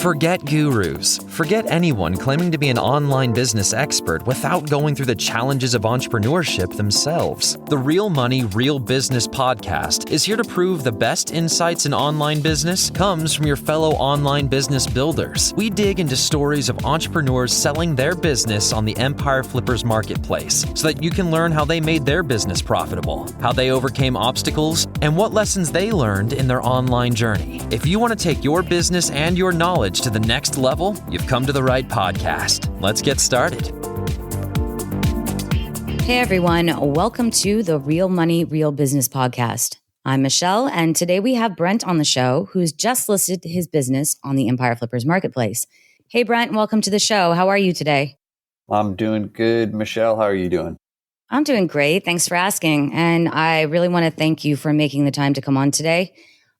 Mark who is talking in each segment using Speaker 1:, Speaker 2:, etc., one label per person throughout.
Speaker 1: Forget gurus. Forget anyone claiming to be an online business expert without going through the challenges of entrepreneurship themselves. The Real Money, Real Business podcast is here to prove the best insights in online business comes from your fellow online business builders. We dig into stories of entrepreneurs selling their business on the Empire Flippers marketplace so that you can learn how they made their business profitable, how they overcame obstacles, and what lessons they learned in their online journey. If you want to take your business and your knowledge to the next level, you've come to the right podcast. Let's get started.
Speaker 2: Hey everyone, welcome to the Real Money, Real Business podcast. I'm Michelle, and today we have Brent on the show, who's just listed his business on the Empire Flippers marketplace. Hey Brent, welcome to the show. How are you today?
Speaker 3: I'm doing good. Michelle, how are you doing?
Speaker 2: I'm doing great. Thanks for asking. And I really want to thank you for making the time to come on today.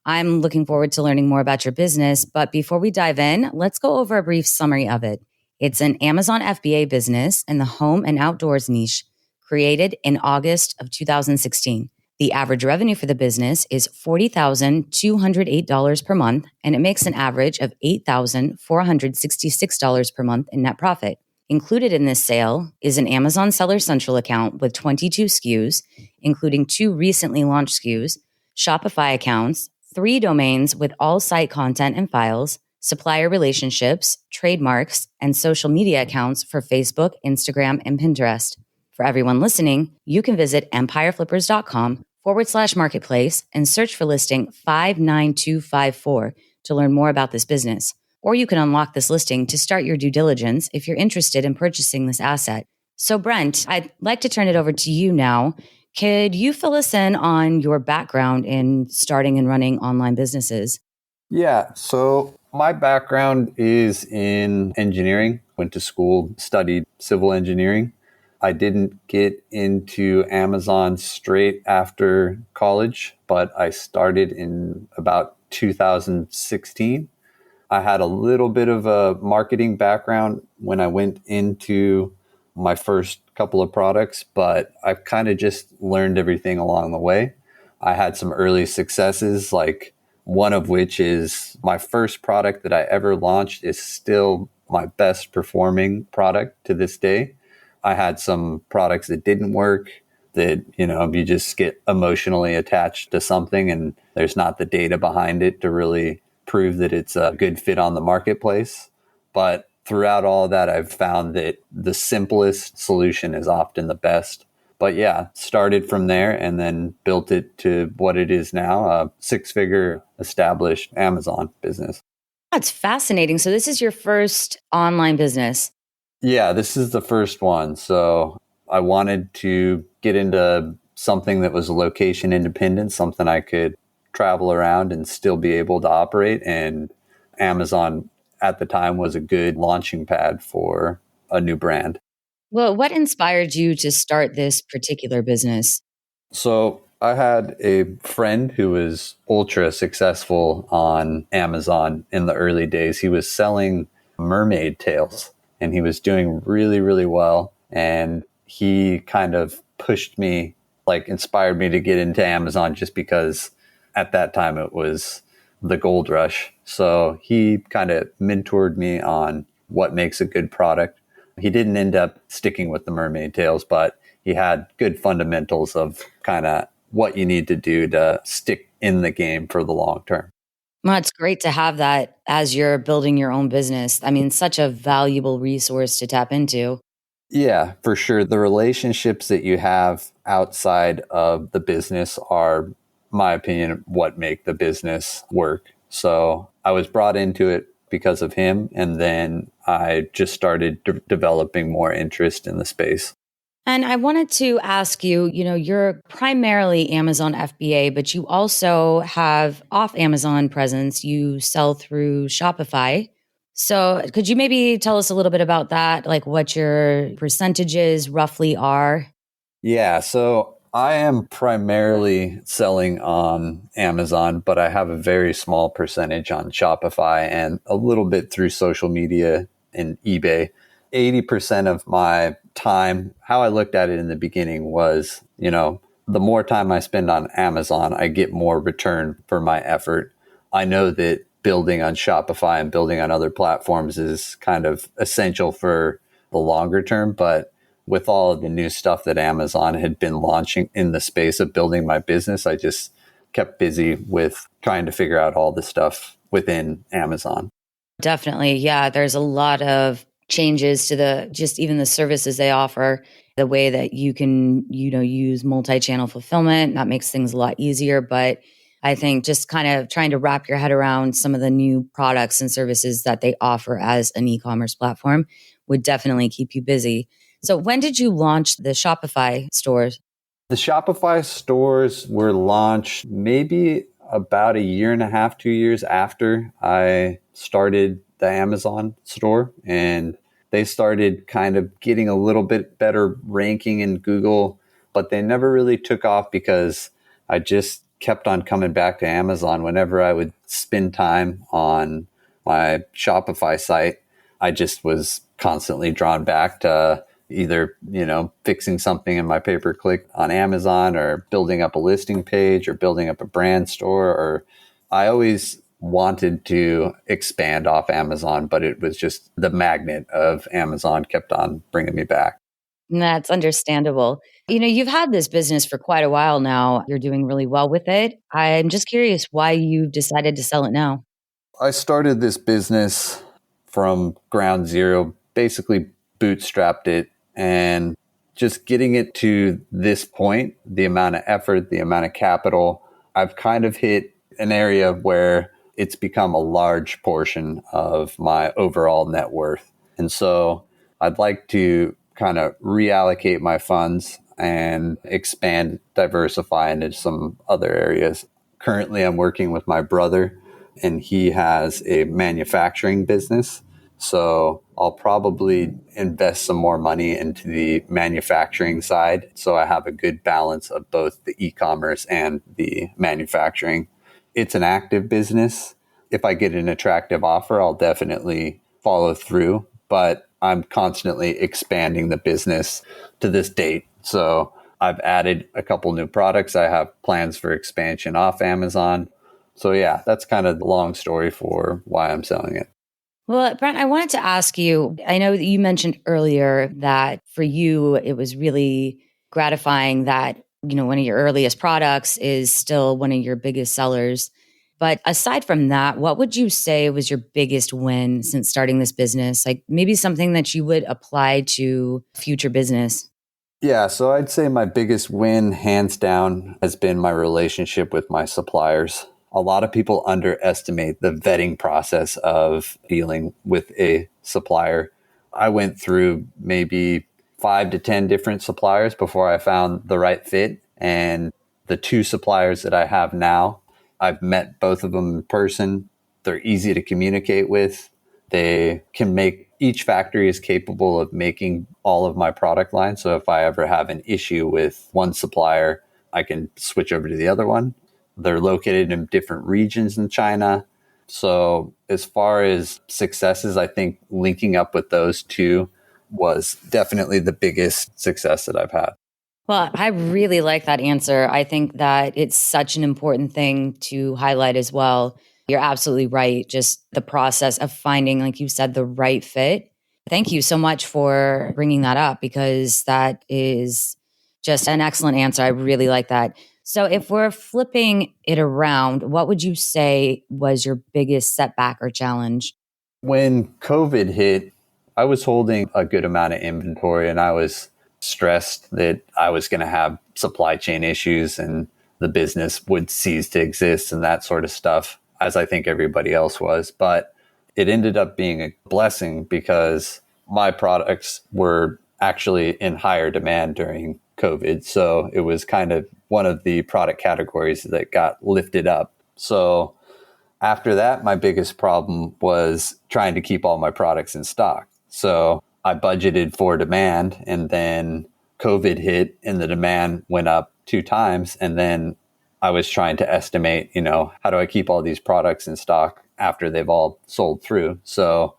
Speaker 2: I'm looking forward to learning more about your business. But before we dive in, let's go over a brief summary of it. It's an Amazon FBA business in the home and outdoors niche, created in August of 2016. The average revenue for the business is $40,208 per month, and it makes an average of $8,466 per month in net profit. Included in this sale is an Amazon Seller Central account with 22 SKUs, including 2 recently launched SKUs, Shopify accounts, 3 domains with all site content and files, supplier relationships, trademarks, and social media accounts for Facebook, Instagram, and Pinterest. For everyone listening, you can visit empireflippers.com/marketplace and search for listing 59254 to learn more about this business. Or you can unlock this listing to start your due diligence if you're interested in purchasing this asset. So Brent, I'd like to turn it over to you now. Could you fill us in on your background in starting and running online businesses?
Speaker 3: Yeah, so my background is in engineering. Went to school, studied civil engineering. I didn't get into Amazon straight after college, but I started in about 2016. I had a little bit of a marketing background when I went into my first couple of products, but I've kind of just learned everything along the way. I had some early successes, like one of which is my first product that I ever launched is still my best performing product to this day. I had some products that didn't work that, you just get emotionally attached to something and there's not the data behind it to really prove that it's a good fit on the marketplace. But throughout all of that, I've found that the simplest solution is often the best. But yeah, started from there and then built it to what it is now, a 6-figure established Amazon business.
Speaker 2: That's fascinating. So this is your first online business.
Speaker 3: Yeah, this is the first one. So I wanted to get into something that was location independent, something I could travel around and still be able to operate. And Amazon at the time was a good launching pad for a new brand.
Speaker 2: Well, what inspired you to start this particular business?
Speaker 3: So I had a friend who was ultra successful on Amazon in the early days. He was selling mermaid tails and he was doing really, really well. And he kind of pushed me, inspired me to get into Amazon just because at that time it was the gold rush. So he kind of mentored me on what makes a good product. He didn't end up sticking with the mermaid tails, but he had good fundamentals of kind of what you need to do to stick in the game for the long term.
Speaker 2: Well, it's great to have that as you're building your own business. I mean, such a valuable resource to tap into.
Speaker 3: Yeah, for sure. The relationships that you have outside of the business are, my opinion, what make the business work. So I was brought into it because of him. And then I just started developing more interest in the space.
Speaker 2: And I wanted to ask you, you're primarily Amazon FBA, but you also have off Amazon presence. You sell through Shopify. So could you maybe tell us a little bit about that, like what your percentages roughly are?
Speaker 3: Yeah, so I am primarily selling on Amazon, but I have a very small percentage on Shopify and a little bit through social media and eBay. 80% of my time, how I looked at it in the beginning was, the more time I spend on Amazon, I get more return for my effort. I know that building on Shopify and building on other platforms is kind of essential for the longer term. But with all of the new stuff that Amazon had been launching in the space of building my business, I just kept busy with trying to figure out all the stuff within Amazon.
Speaker 2: Definitely. Yeah. There's a lot of changes to just even the services they offer, the way that you can, use multi-channel fulfillment. That makes things a lot easier. But I think just kind of trying to wrap your head around some of the new products and services that they offer as an e-commerce platform would definitely keep you busy. So when did you launch the Shopify stores?
Speaker 3: The Shopify stores were launched maybe about a year and a half, 2 years after I started the Amazon store. And they started kind of getting a little bit better ranking in Google, but they never really took off because I just kept on coming back to Amazon whenever I would spend time on my Shopify site. I just was constantly drawn back to either, fixing something in my pay-per-click on Amazon or building up a listing page or building up a brand store. Or I always wanted to expand off Amazon, but it was just the magnet of Amazon kept on bringing me back.
Speaker 2: That's understandable. You've had this business for quite a while now. You're doing really well with it. I'm just curious why you've decided to sell it now.
Speaker 3: I started this business from ground zero, basically bootstrapped it, and just getting it to this point, the amount of effort, the amount of capital, I've kind of hit an area where it's become a large portion of my overall net worth. And so I'd like to kind of reallocate my funds and expand, diversify into some other areas. Currently, I'm working with my brother, and he has a manufacturing business. So I'll probably invest some more money into the manufacturing side, so I have a good balance of both the e-commerce and the manufacturing. It's an active business. If I get an attractive offer, I'll definitely follow through, but I'm constantly expanding the business to this date. So I've added a couple new products. I have plans for expansion off Amazon. So yeah, that's kind of the long story for why I'm selling it.
Speaker 2: Well, Brent, I wanted to ask you, I know that you mentioned earlier that for you, it was really gratifying that, one of your earliest products is still one of your biggest sellers. But aside from that, what would you say was your biggest win since starting this business? Like maybe something that you would apply to future business?
Speaker 3: Yeah, so I'd say my biggest win, hands down, has been my relationship with my suppliers. A lot of people underestimate the vetting process of dealing with a supplier. I went through maybe 5 to 10 different suppliers before I found the right fit. And the 2 suppliers that I have now, I've met both of them in person. They're easy to communicate with. They can make, each factory is capable of making all of my product line. So if I ever have an issue with one supplier, I can switch over to the other one. They're located in different regions in China. So as far as successes, I think linking up with those 2 was definitely the biggest success that I've had.
Speaker 2: Well, I really like that answer. I think that it's such an important thing to highlight as well. You're absolutely right. Just the process of finding, like you said, the right fit. Thank you so much for bringing that up because that is just an excellent answer. I really like that. So if we're flipping it around, what would you say was your biggest setback or challenge?
Speaker 3: When COVID hit, I was holding a good amount of inventory and I was stressed that I was going to have supply chain issues and the business would cease to exist and that sort of stuff, as I think everybody else was. But it ended up being a blessing because my products were actually in higher demand during COVID. So it was kind of one of the product categories that got lifted up. So after that, my biggest problem was trying to keep all my products in stock. So I budgeted for demand and then COVID hit and the demand went up 2 times. And then I was trying to estimate, how do I keep all these products in stock after they've all sold through? So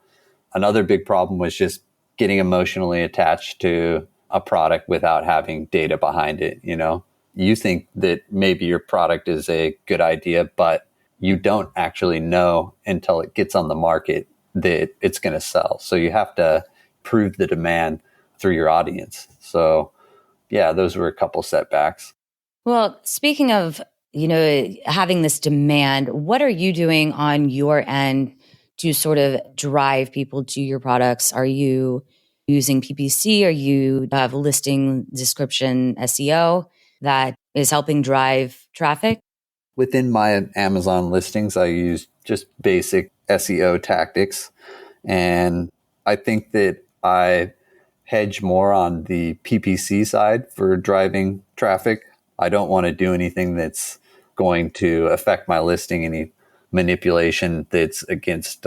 Speaker 3: another big problem was just getting emotionally attached to a product without having data behind it. You think that maybe your product is a good idea, but you don't actually know until it gets on the market that it's going to sell. So you have to prove the demand through your audience. So yeah, those were a couple setbacks.
Speaker 2: Well, speaking of, having this demand, what are you doing on your end to sort of drive people to your products? Are you using PPC? Are you have listing description SEO that is helping drive traffic?
Speaker 3: Within my Amazon listings, I use just basic SEO tactics. And I think that I hedge more on the PPC side for driving traffic. I don't want to do anything that's going to affect my listing, any manipulation that's against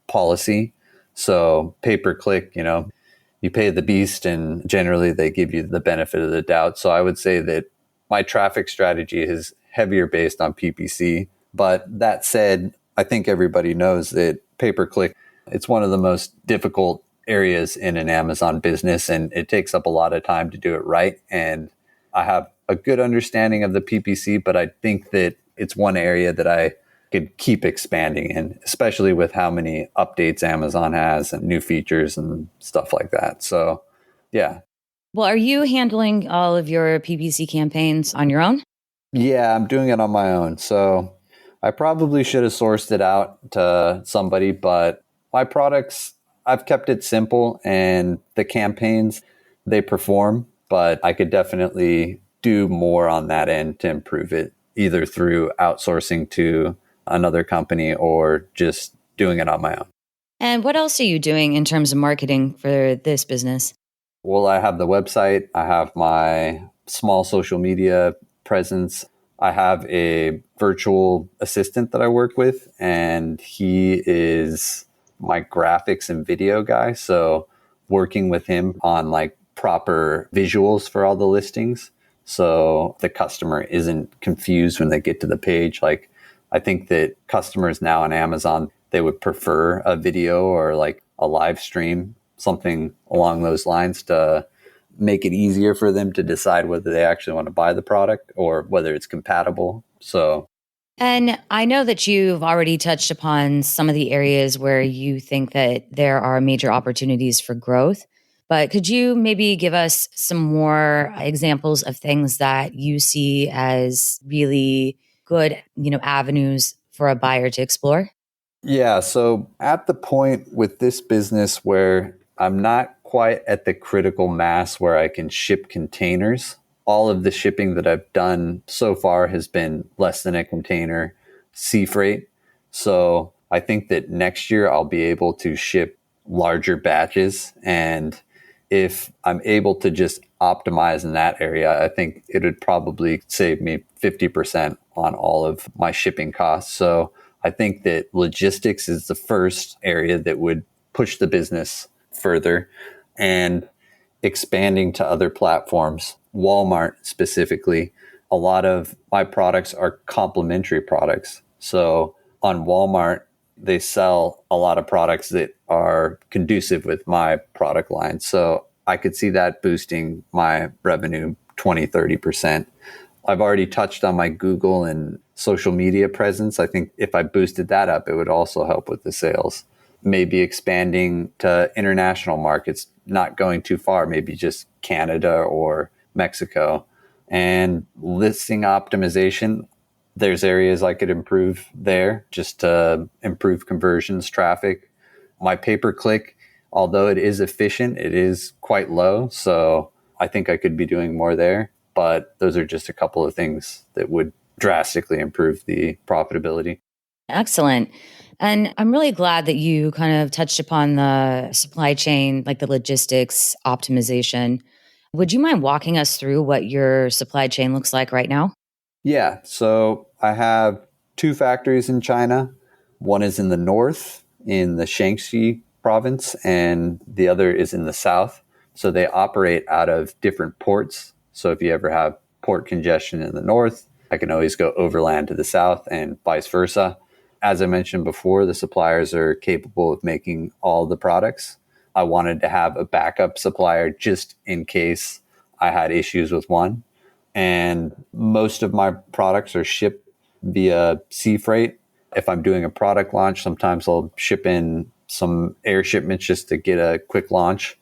Speaker 3: policy. So pay-per-click, you pay the beast and generally they give you the benefit of the doubt. So I would say that my traffic strategy is heavier based on PPC. But that said, I think everybody knows that pay-per-click, it's one of the most difficult areas in an Amazon business, and it takes up a lot of time to do it right. And I have a good understanding of the PPC, but I think that it's one area that I could keep expanding in, especially with how many updates Amazon has and new features and stuff like that. So, yeah.
Speaker 2: Well, are you handling all of your PPC campaigns on your own?
Speaker 3: Yeah, I'm doing it on my own. So I probably should have sourced it out to somebody, but my products, I've kept it simple and the campaigns, they perform, but I could definitely do more on that end to improve it, either through outsourcing to another company or just doing it on my own.
Speaker 2: And what else are you doing in terms of marketing for this business?
Speaker 3: Well, I have the website. I have my small social media presence. I have a virtual assistant that I work with, and he is my graphics and video guy. So working with him on like proper visuals for all the listings. So the customer isn't confused when they get to the page. Like I think that customers now on Amazon, they would prefer a video or like a live stream, something along those lines to make it easier for them to decide whether they actually want to buy the product or whether it's compatible. So,
Speaker 2: And I know that you've already touched upon some of the areas where you think that there are major opportunities for growth, but could you maybe give us some more examples of things that you see as really good, avenues for a buyer to explore?
Speaker 3: yeah. So at the point with this business where I'm not quite at the critical mass where I can ship containers, all of the shipping that I've done so far has been less than a container sea freight. So I think that next year I'll be able to ship larger batches. And if I'm able to just optimize in that area, I think it would probably save me 50% on all of my shipping costs. So I think that logistics is the first area that would push the business further, and expanding to other platforms. Walmart specifically, a lot of my products are complementary products. So on Walmart, they sell a lot of products that are conducive with my product line. So I could see that boosting my revenue 20-30%. I've already touched on my Google and social media presence. I think if I boosted that up, it would also help with the sales. Maybe expanding to international markets, not going too far, maybe just Canada or Mexico. And listing optimization, there's areas I could improve there just to improve conversions, traffic. My pay-per-click, although it is efficient, it is quite low. So I think I could be doing more there. But those are just a couple of things that would drastically improve the profitability.
Speaker 2: Excellent. And I'm really glad that you kind of touched upon the supply chain, like the logistics optimization. Would you mind walking us through what your supply chain looks like right now?
Speaker 3: Yeah. So I have two factories in China. One is in the north in the Shaanxi province, and the other is in the south. So they operate out of different ports. So if you ever have port congestion in the north, I can always go overland to the south and vice versa. As I mentioned before, the suppliers are capable of making all the products. I wanted to have a backup supplier just in case I had issues with one. And most of my products are shipped via sea freight. If I'm doing a product launch, sometimes I'll ship in some air shipments just to get a quick launch.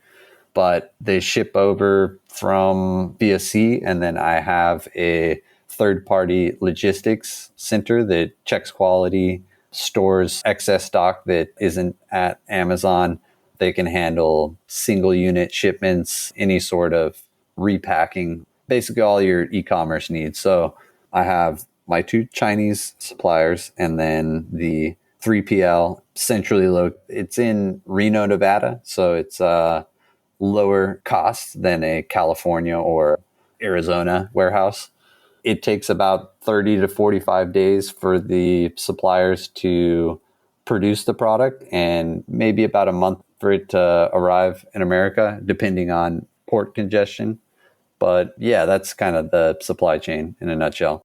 Speaker 3: But they ship over from via sea, and then I have a third-party logistics center that checks quality, stores excess stock that isn't at Amazon. They can handle single unit shipments, any sort of repacking, basically all your e-commerce needs. So I have my two Chinese suppliers and then the 3PL centrally located. It's in Reno, Nevada. So it's lower cost than a California or Arizona warehouse. It takes about 30 to 45 days for the suppliers to produce the product and maybe about a month for it to arrive in America, depending on port congestion. But yeah, that's kind of the supply chain in a nutshell.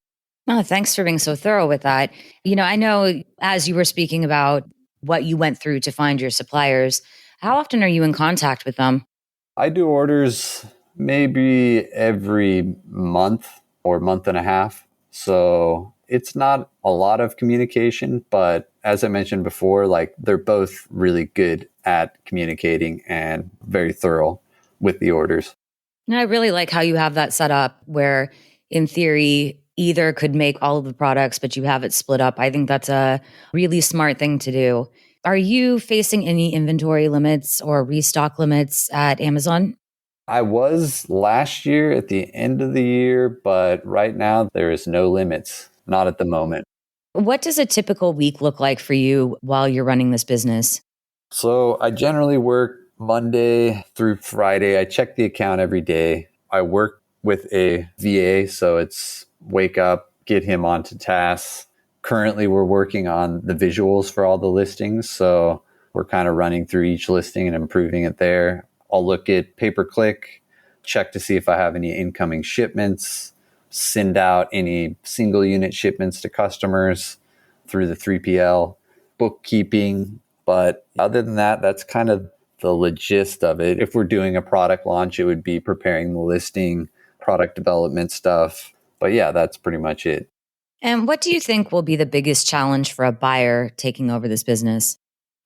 Speaker 2: Oh, thanks for being so thorough with that. I know as you were speaking about what you went through to find your suppliers, how often are you in contact with them?
Speaker 3: I do orders maybe every month or month and a half. So it's not a lot of communication, but as I mentioned before, like they're both really good at communicating and very thorough with the orders.
Speaker 2: And I really like how you have that set up where, in theory, either could make all of the products, but you have it split up. I think that's a really smart thing to do. Are you facing any inventory limits or restock limits at Amazon?
Speaker 3: I was last year at the end of the year, but right now there is no limits, not at the moment.
Speaker 2: What does a typical week look like for you while you're running this business?
Speaker 3: So I generally work Monday through Friday. I check the account every day. I work with a VA, so it's wake up, get him onto tasks. Currently, we're working on the visuals for all the listings. So we're kind of running through each listing and improving it there. I'll look at pay-per-click, check to see if I have any incoming shipments, send out any single unit shipments to customers through the 3PL, bookkeeping. But other than that, that's kind of the gist of it. If we're doing a product launch, it would be preparing the listing, product development stuff. But yeah, that's pretty much it.
Speaker 2: And what do you think will be the biggest challenge for a buyer taking over this business?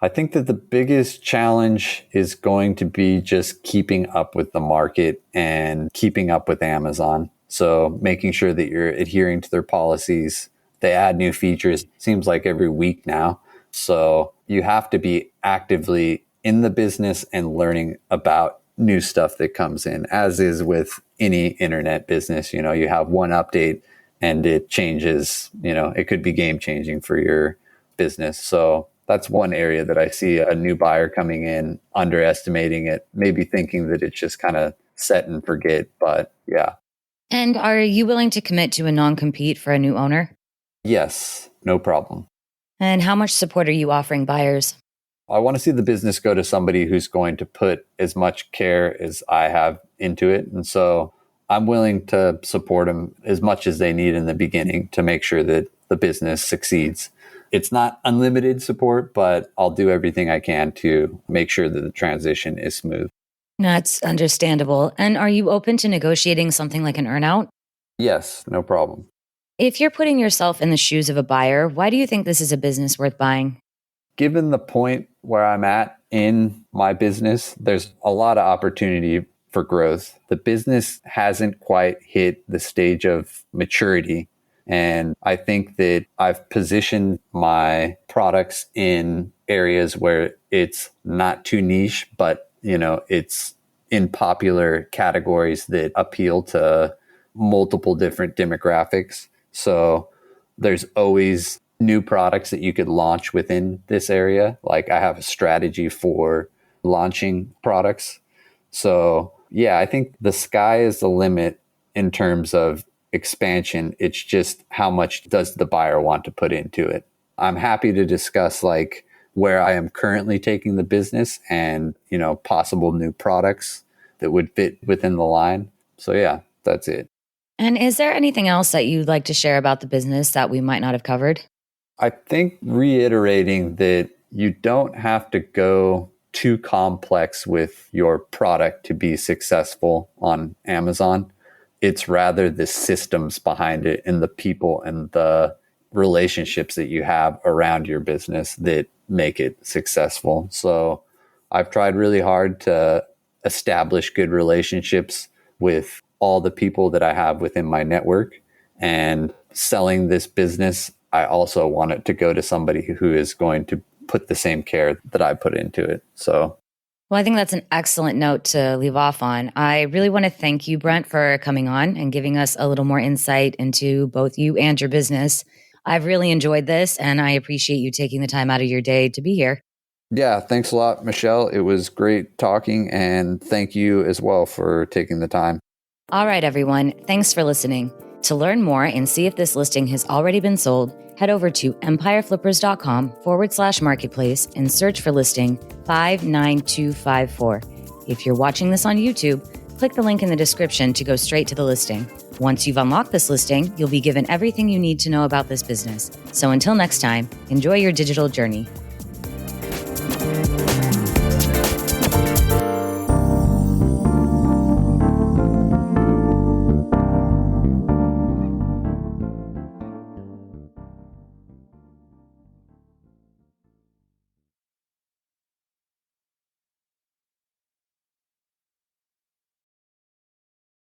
Speaker 3: I think that the biggest challenge is going to be just keeping up with the market and keeping up with Amazon. So making sure that you're adhering to their policies. They add new features, seems like every week now. So you have to be actively in the business and learning about new stuff that comes in, as is with any internet business. You have one update and it changes, it could be game changing for your business. So that's one area that I see a new buyer coming in, underestimating it, maybe thinking that it's just kind of set and forget. But yeah.
Speaker 2: And are you willing to commit to a non-compete for a new owner?
Speaker 3: Yes, no problem.
Speaker 2: And how much support are you offering buyers?
Speaker 3: I want to see the business go to somebody who's going to put as much care as I have into it. And so I'm willing to support them as much as they need in the beginning to make sure that the business succeeds. It's not unlimited support, but I'll do everything I can to make sure that the transition is smooth.
Speaker 2: That's understandable. And are you open to negotiating something like an earnout?
Speaker 3: Yes, no problem.
Speaker 2: If you're putting yourself in the shoes of a buyer, why do you think this is a business worth buying?
Speaker 3: Given the point where I'm at in my business, there's a lot of opportunity for growth. The business hasn't quite hit the stage of maturity. And I think that I've positioned my products in areas where it's not too niche, but it's in popular categories that appeal to multiple different demographics. So there's always new products that you could launch within this area. Like I have a strategy for launching products. So yeah, I think the sky is the limit in terms of expansion. It's just how much does the buyer want to put into it. I'm happy to discuss like where I am currently taking the business and, possible new products that would fit within the line. So yeah, that's it.
Speaker 2: And is there anything else that you'd like to share about the business that we might not have covered?
Speaker 3: I think reiterating that you don't have to go too complex with your product to be successful on Amazon. It's rather the systems behind it and the people and the relationships that you have around your business that make it successful. So I've tried really hard to establish good relationships with all the people that I have within my network. And selling this business, I also want it to go to somebody who is going to put the same care that I put into it. So,
Speaker 2: well, I think that's an excellent note to leave off on. I really want to thank you, Brent, for coming on and giving us a little more insight into both you and your business. I've really enjoyed this, and I appreciate you taking the time out of your day to be here.
Speaker 3: Yeah, thanks a lot, Michelle. It was great talking, and thank you as well for taking the time.
Speaker 2: All right, everyone. Thanks for listening. To learn more and see if this listing has already been sold, head over to empireflippers.com/marketplace and search for listing 59254. If you're watching this on YouTube, click the link in the description to go straight to the listing. Once you've unlocked this listing, you'll be given everything you need to know about this business. So until next time, enjoy your digital journey.